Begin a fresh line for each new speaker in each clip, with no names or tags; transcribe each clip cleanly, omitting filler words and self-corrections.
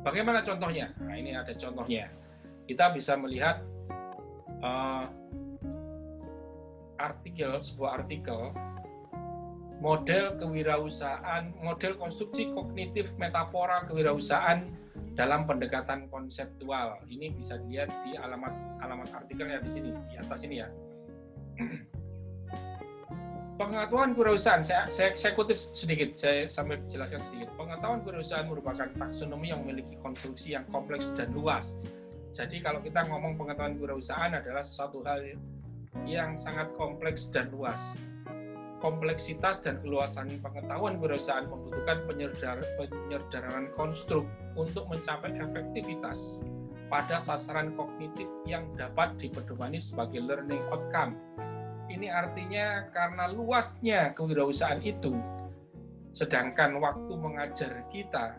Bagaimana contohnya? Nah, ini ada contohnya. Kita bisa melihat sebuah artikel model kewirausahaan, model konstruksi kognitif metafora kewirausahaan dalam pendekatan konseptual. Ini bisa dilihat di alamat artikelnya di sini, di atas ini ya. Pengetahuan kewirausahaan, saya kutip sedikit, saya sambil jelaskan sedikit. Pengetahuan kewirausahaan merupakan taksonomi yang memiliki konstruksi yang kompleks dan luas. Jadi kalau kita ngomong pengetahuan kewirausahaan adalah suatu hal yang sangat kompleks dan luas. Kompleksitas dan keluasan pengetahuan kewirausahaan membutuhkan penyederhanaan konstruk untuk mencapai efektivitas pada sasaran kognitif yang dapat dipedomani sebagai learning outcome. Ini artinya karena luasnya kewirausahaan itu, sedangkan waktu mengajar kita,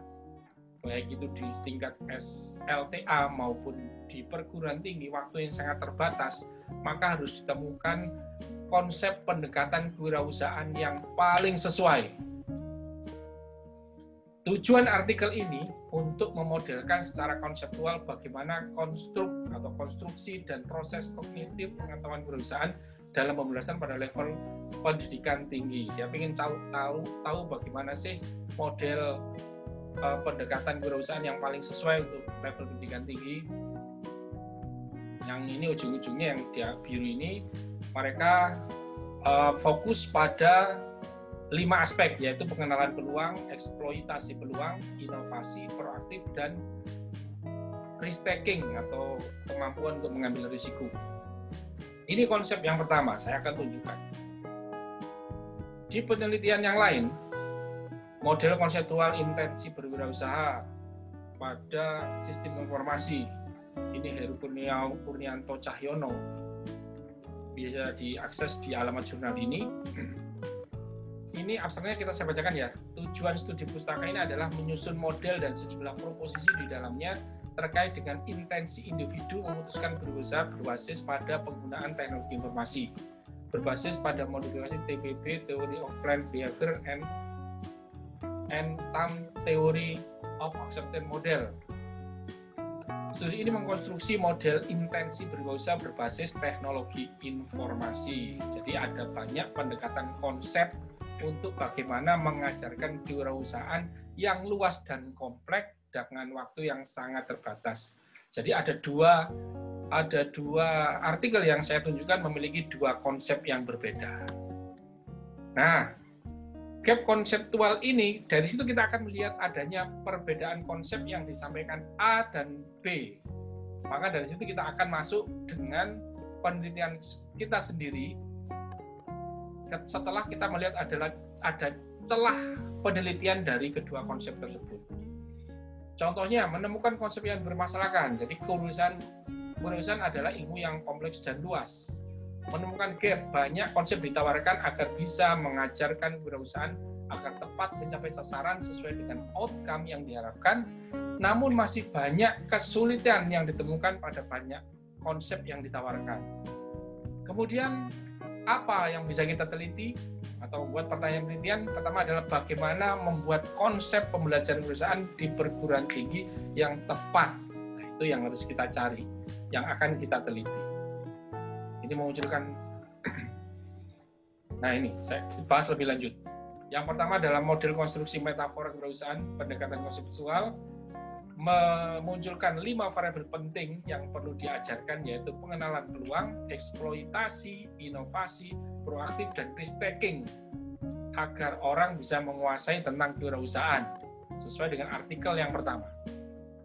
baik itu di tingkat SLTA maupun di perguruan tinggi, waktu yang sangat terbatas, maka harus ditemukan konsep pendekatan kewirausahaan yang paling sesuai. Tujuan artikel ini untuk memodelkan secara konseptual bagaimana konstruk atau konstruksi dan proses kognitif pengetahuan kewirausahaan dalam pembelajaran pada level pendidikan tinggi. Dia ingin tahu bagaimana sih model pendekatan kewirausahaan yang paling sesuai untuk level pendidikan tinggi. Yang ini ujung-ujungnya yang dia biru ini, mereka fokus pada 5 aspek, yaitu pengenalan peluang, eksploitasi peluang, inovasi, proaktif, dan risk taking atau kemampuan untuk mengambil risiko. Ini konsep yang pertama, saya akan tunjukkan. Di penelitian yang lain, model konseptual intensi berwirausaha pada sistem informasi, ini Heru Purnianto Cahyono, bisa diakses di alamat jurnal ini. Ini abstraknya saya bacakan ya. Tujuan studi pustaka ini adalah menyusun model dan sejumlah proposisi di dalamnya terkait dengan intensi individu memutuskan berusaha berbasis pada penggunaan teknologi informasi, berbasis pada modifikasi TPB, Theory of Planned Behavior, and TAM, Theory of Accepted Model. Studi ini mengkonstruksi model intensi berwirausaha berbasis teknologi informasi. Jadi ada banyak pendekatan konsep untuk bagaimana mengajarkan kewirausahaan yang luas dan kompleks dengan waktu yang sangat terbatas. Jadi ada dua artikel yang saya tunjukkan memiliki 2 konsep yang berbeda. Nah, gap konseptual ini, dari situ kita akan melihat adanya perbedaan konsep yang disampaikan A dan B. Maka dari situ kita akan masuk dengan penelitian kita sendiri setelah kita melihat ada celah penelitian dari kedua konsep tersebut. Contohnya, menemukan konsep yang bermasalahkan. Jadi kewirausahaan adalah ilmu yang kompleks dan luas. Menemukan gap, banyak konsep ditawarkan agar bisa mengajarkan kewirausahaan agar tepat mencapai sasaran sesuai dengan outcome yang diharapkan, namun masih banyak kesulitan yang ditemukan pada banyak konsep yang ditawarkan. Kemudian, apa yang bisa kita teliti atau membuat pertanyaan penelitian? Pertama adalah bagaimana membuat konsep pembelajaran kewirausahaan di perguruan tinggi yang tepat. Nah, itu yang harus kita cari, yang akan kita teliti. Ini memunculkan, nah ini saya bahas lebih lanjut. Yang pertama adalah model konstruksi metafora kewirausahaan, pendekatan konseptual, memunculkan 5 variabel penting yang perlu diajarkan, yaitu pengenalan peluang, eksploitasi, inovasi, proaktif, dan risk taking, agar orang bisa menguasai tentang kewirausahaan sesuai dengan artikel yang pertama.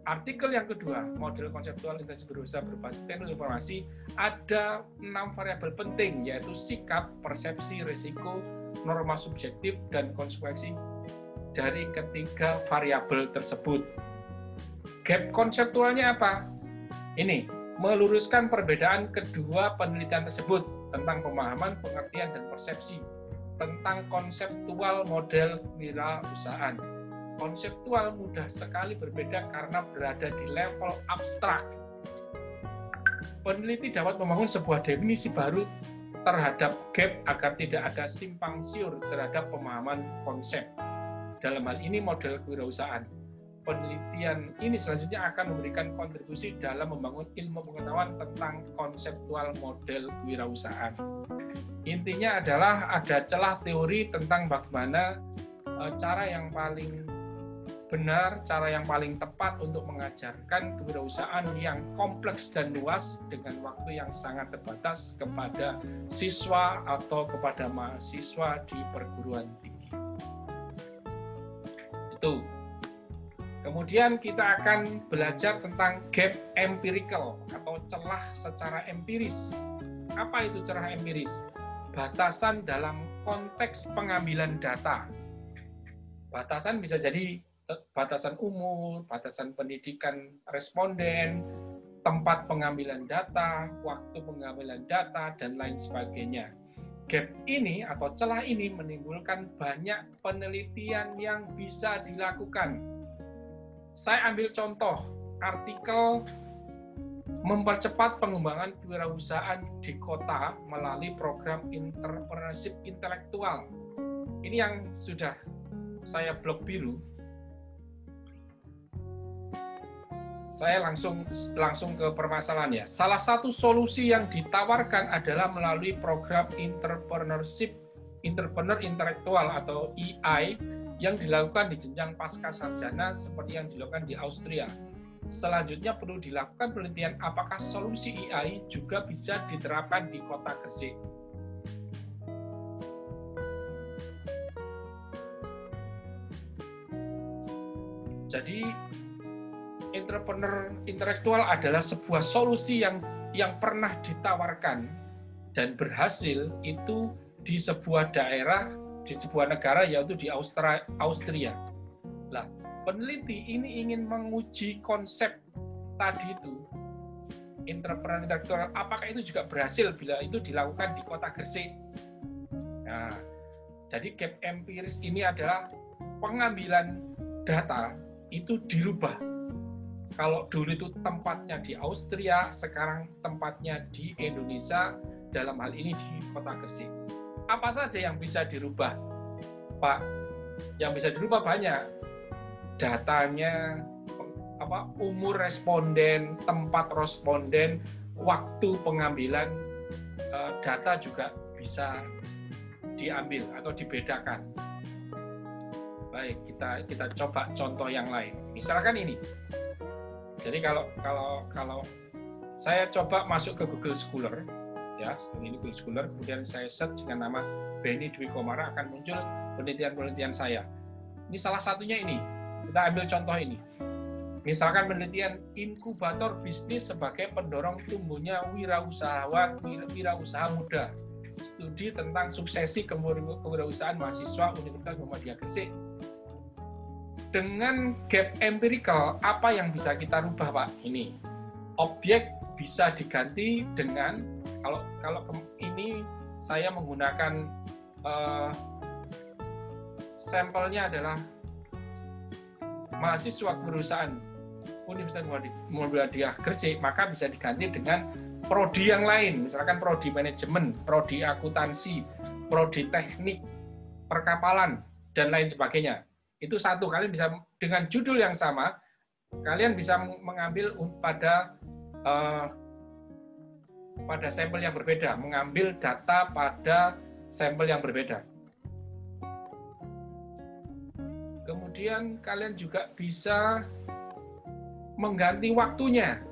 Artikel yang kedua, model konseptual intensi berwirausaha berbasis teknologi informasi, ada 6 variabel penting, yaitu sikap, persepsi, risiko, norma subjektif, dan konsekuensi dari ketiga variabel tersebut. Gap konseptualnya apa? Ini, meluruskan perbedaan kedua penelitian tersebut tentang pemahaman, pengertian, dan persepsi tentang konseptual model kewirausahaan. Konseptual mudah sekali berbeda karena berada di level abstrak. Peneliti dapat membangun sebuah definisi baru terhadap gap agar tidak ada simpang siur terhadap pemahaman konsep. Dalam hal ini model kewirausahaan. penelitian ini selanjutnya akan memberikan kontribusi dalam membangun ilmu pengetahuan tentang konseptual model kewirausahaan. Intinya adalah ada celah teori tentang bagaimana cara yang paling benar, cara yang paling tepat untuk mengajarkan kewirausahaan yang kompleks dan luas dengan waktu yang sangat terbatas kepada siswa atau kepada mahasiswa di perguruan tinggi. Itu. Kemudian kita akan belajar tentang gap empirical atau celah secara empiris. Apa itu celah empiris? Batasan dalam konteks pengambilan data. Batasan bisa jadi batasan umur, batasan pendidikan responden, tempat pengambilan data, waktu pengambilan data, dan lain sebagainya. Gap ini atau celah ini menimbulkan banyak penelitian yang bisa dilakukan. Saya ambil contoh artikel mempercepat pengembangan kewirausahaan di kota melalui program entrepreneurship intelektual. Ini yang sudah saya blok biru. Saya langsung ke permasalahannya. Salah satu solusi yang ditawarkan adalah melalui program entrepreneur intelektual atau EI yang dilakukan di jenjang pasca sarjana seperti yang dilakukan di Austria. Selanjutnya perlu dilakukan penelitian apakah solusi EI juga bisa diterapkan di kota Gresik. Jadi entrepreneur intelektual adalah sebuah solusi yang pernah ditawarkan dan berhasil itu di sebuah daerah, di sebuah negara, yaitu di Austria. Nah, peneliti ini ingin menguji konsep tadi itu, entrepreneur intelektual, apakah itu juga berhasil bila itu dilakukan di kota Gresik. Nah, jadi gap empiris ini adalah pengambilan data itu dirubah. Kalau dulu itu tempatnya di Austria, sekarang tempatnya di Indonesia, dalam hal ini di kota Gresik. Apa saja yang bisa dirubah, Pak? Yang bisa dirubah banyak. Datanya, umur responden, tempat responden, waktu pengambilan data juga bisa diambil atau dibedakan. Baik, kita coba contoh yang lain. Misalkan ini. Jadi kalau saya coba masuk ke Google Scholar, ya, seperti ini Google Scholar, kemudian saya search dengan nama Benny Dwi Komara, akan muncul penelitian-penelitian saya. Ini salah satunya ini. Kita ambil contoh ini. Misalkan penelitian inkubator bisnis sebagai pendorong tumbuhnya wirausaha muda. Studi tentang suksesi kewirausahaan mahasiswa Universitas Muhammadiyah Gresik. Dengan gap empirical, apa yang bisa kita rubah, Pak? Ini objek bisa diganti dengan kalau ini saya menggunakan sampelnya adalah mahasiswa kewirausahaan Universitas Muhammadiyah Gresik, maka bisa diganti dengan prodi yang lain, misalkan prodi manajemen, prodi akuntansi, prodi teknik perkapalan, dan lain sebagainya. Itu satu, kalian bisa dengan judul yang sama, kalian bisa mengambil pada sampel yang berbeda, mengambil data pada sampel yang berbeda. Kemudian kalian juga bisa mengganti waktunya.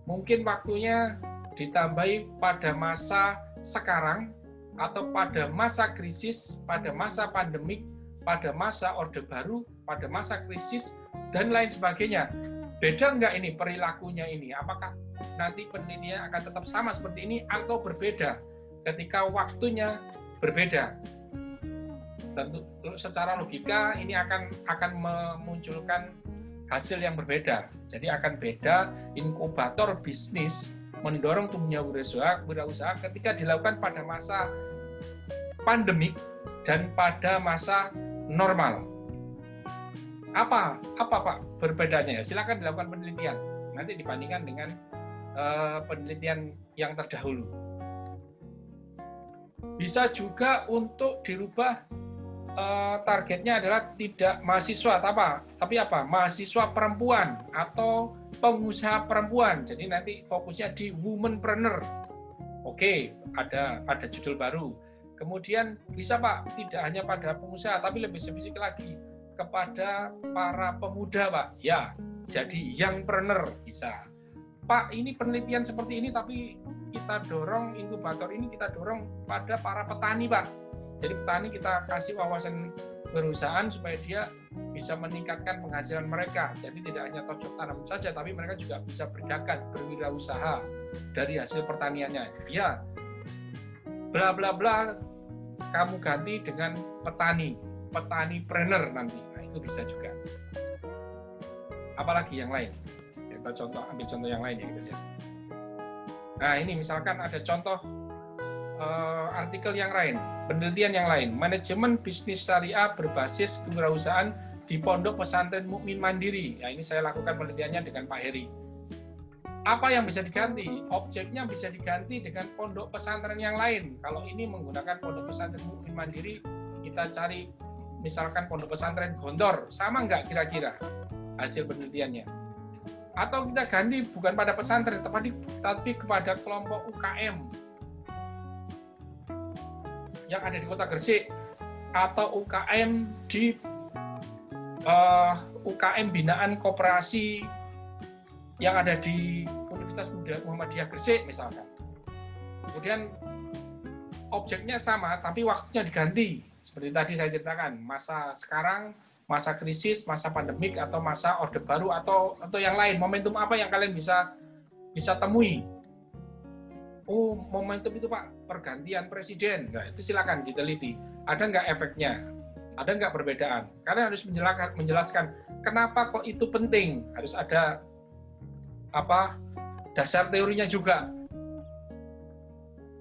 Mungkin waktunya ditambahi pada masa sekarang, atau pada masa krisis, pada masa pandemik, pada masa Orde Baru, pada masa krisis, dan lain sebagainya. Beda nggak ini perilakunya ini? Apakah nanti penelitiannya akan tetap sama seperti ini atau berbeda ketika waktunya berbeda? Tentu secara logika ini akan memunculkan hasil yang berbeda. Jadi akan beda. Inkubator bisnis mendorong tumbuhnya wirausaha ketika dilakukan pada masa pandemik dan pada masa normal. Apa Pak berbedanya? Silakan dilakukan penelitian. Nanti dibandingkan dengan penelitian yang terdahulu. Bisa juga untuk dirubah targetnya adalah tidak mahasiswa, tapi apa? Mahasiswa perempuan atau pengusaha perempuan. Jadi nanti fokusnya di womanpreneur. Oke, ada judul baru. Kemudian bisa Pak, tidak hanya pada pengusaha, tapi lebih spesifik lagi kepada para pemuda Pak. Ya, jadi youngpreneur bisa. Pak, ini penelitian seperti ini, tapi kita dorong inkubator ini kita dorong pada para petani Pak. Jadi petani kita kasih wawasan perusahaan supaya dia bisa meningkatkan penghasilan mereka. Jadi tidak hanya cocok tanam saja, tapi mereka juga bisa berdagang, berwirausaha dari hasil pertaniannya. Ya, bla bla bla, kamu ganti dengan petani-preneur nanti. Nah, itu bisa juga. Apalagi yang lain? Kita ambil contoh yang lain ya kita lihat. Nah, ini misalkan ada contoh artikel yang lain, penelitian yang lain, manajemen bisnis syariah berbasis kewirausahaan di Pondok Pesantren Mukmin Mandiri. Ya, ini saya lakukan penelitiannya dengan Pak Heri. Apa yang bisa diganti? Objeknya bisa diganti dengan pondok pesantren yang lain. Kalau ini menggunakan Pondok Pesantren Mukmin Mandiri, kita cari misalkan Pondok Pesantren Gontor, sama nggak kira-kira hasil penelitiannya? Atau kita ganti bukan pada pesantren, tapi kepada kelompok UKM yang ada di Kota Gresik, atau UKM di UKM binaan koperasi yang ada di Universitas Muhammadiyah Gresik misalkan. Kemudian objeknya sama, tapi waktunya diganti. Seperti tadi saya ceritakan, masa sekarang, masa krisis, masa pandemik, atau masa orde baru, atau yang lain. Momentum apa yang kalian bisa temui? Oh, momentum itu Pak, pergantian presiden. Nah, itu silakan diteliti. Ada nggak efeknya? Ada nggak perbedaan? Karena harus menjelaskan kenapa kok itu penting. Harus ada dasar teorinya juga.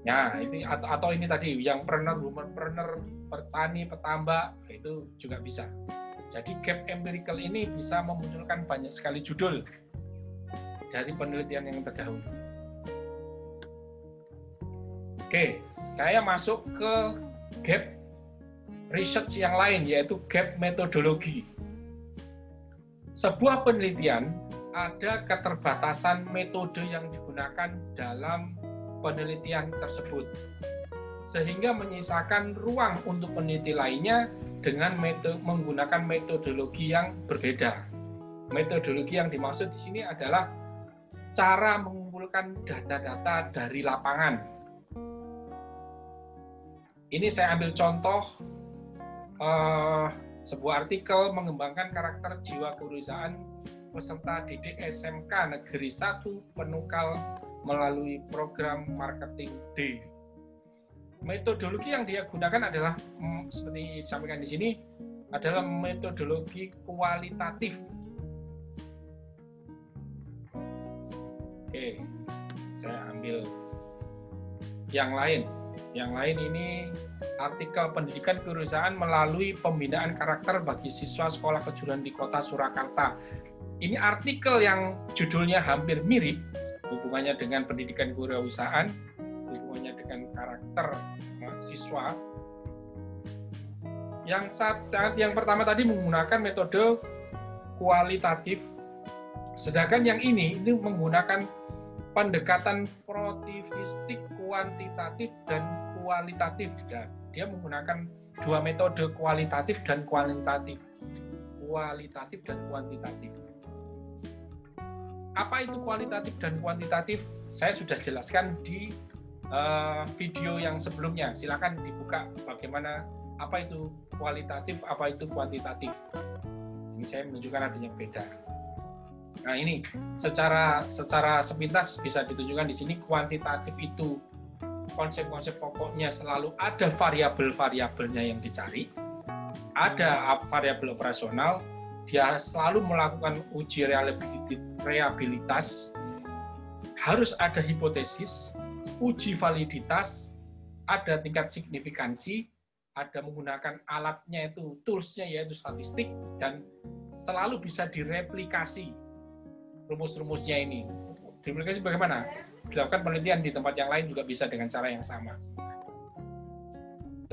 Nah, ini atau ini tadi yang womanpreneur, petani, petambak, itu juga bisa. Jadi gap empirical ini bisa memunculkan banyak sekali judul dari penelitian yang terdahulu. Oke, saya masuk ke gap research yang lain, yaitu gap metodologi. Sebuah penelitian ada keterbatasan metode yang digunakan dalam penelitian tersebut, sehingga menyisakan ruang untuk peneliti lainnya dengan menggunakan metodologi yang berbeda. Metodologi yang dimaksud di sini adalah cara mengumpulkan data-data dari lapangan. Ini saya ambil contoh sebuah artikel mengembangkan karakter jiwa kewirausahaan peserta didik SMK Negeri 1 Penukal melalui program marketing D. Metodologi yang dia gunakan adalah seperti disampaikan di sini adalah metodologi kualitatif. Oke, saya ambil yang lain. Yang lain ini artikel pendidikan kewirausahaan melalui pembinaan karakter bagi siswa sekolah kejuruan di Kota Surakarta. Ini artikel yang judulnya hampir mirip, hubungannya dengan pendidikan kewirausahaan, hubungannya dengan karakter siswa. Yang pertama tadi menggunakan metode kualitatif, sedangkan yang ini menggunakan pendekatan produktivistik, kuantitatif dan kualitatif. Dia menggunakan dua metode, kualitatif dan kuantitatif. Kualitatif dan kuantitatif. Apa itu kualitatif dan kuantitatif? Saya sudah jelaskan di video yang sebelumnya. Silakan dibuka bagaimana apa itu kualitatif, apa itu kuantitatif. Ini saya menunjukkan adanya beda. Nah, ini secara sepintas bisa ditunjukkan di sini. Kuantitatif itu konsep-konsep pokoknya selalu ada variabel-variabelnya yang dicari, ada variabel operasional, dia selalu melakukan uji reliabilitas, harus ada hipotesis, uji validitas, ada tingkat signifikansi, ada menggunakan alatnya itu, tools-nya yaitu statistik, dan selalu bisa direplikasi rumus-rumusnya ini. Direplikasi bagaimana? Dilakukan penelitian di tempat yang lain juga bisa dengan cara yang sama.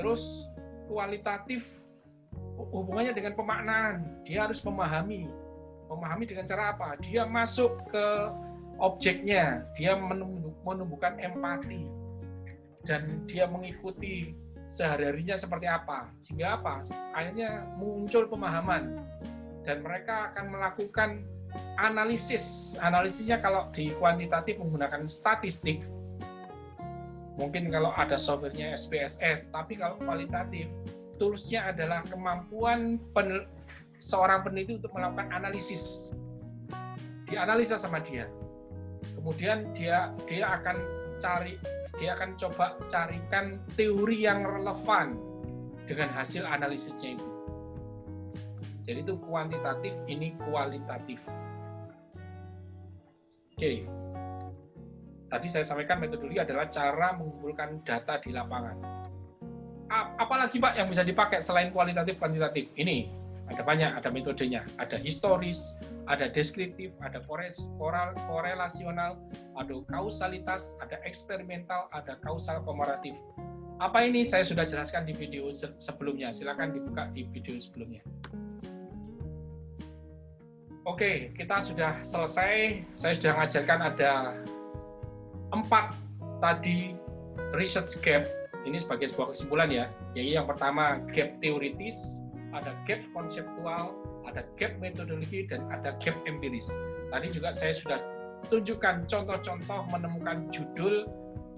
Terus kualitatif hubungannya dengan pemaknaan. Dia harus memahami dengan cara apa? Dia masuk ke objeknya, dia menumbuhkan empati, dan dia mengikuti sehari-harinya seperti apa. Sehingga apa? Akhirnya muncul pemahaman, dan mereka akan melakukan analisis. Analisisnya kalau di kuantitatif menggunakan statistik, mungkin kalau ada softwarenya SPSS, tapi kalau kualitatif, toolsnya adalah kemampuan seorang peneliti untuk melakukan analisis. Dianalisa sama dia. Kemudian dia akan coba carikan teori yang relevan dengan hasil analisisnya itu. Jadi itu kuantitatif, ini kualitatif. Oke. Tadi saya sampaikan metodologi adalah cara mengumpulkan data di lapangan. Apalagi Pak yang bisa dipakai selain kualitatif, kuantitatif? Ini ada banyak, ada metodenya. Ada historis, ada deskriptif, ada korelasional, ada kausalitas, ada eksperimental, ada kausal komparatif. Apa ini? Saya sudah jelaskan di video sebelumnya. Silakan dibuka di video sebelumnya. Oke, kita sudah selesai. Saya sudah mengajarkan ada 4 tadi research gap. Ini sebagai sebuah kesimpulan ya. Yaitu yang pertama gap teoritis, ada gap konseptual, ada gap metodologi, dan ada gap empiris. Tadi juga saya sudah tunjukkan contoh-contoh menemukan judul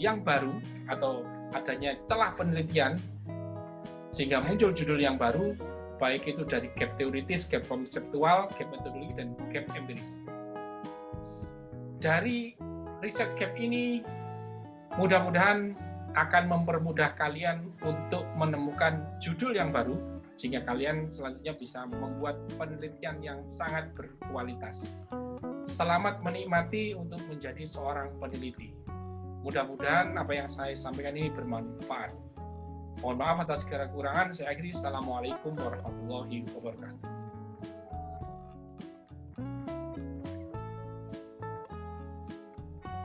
yang baru atau adanya celah penelitian sehingga muncul judul yang baru, baik itu dari gap teoritis, gap konseptual, gap metodologi, dan gap empiris. Dari research gap ini mudah-mudahan akan mempermudah kalian untuk menemukan judul yang baru, sehingga kalian selanjutnya bisa membuat penelitian yang sangat berkualitas. Selamat menikmati untuk menjadi seorang peneliti. Mudah-mudahan apa yang saya sampaikan ini bermanfaat. Mohon maaf atas segala kekurangan. Saya akhiri. Assalamualaikum warahmatullahi wabarakatuh.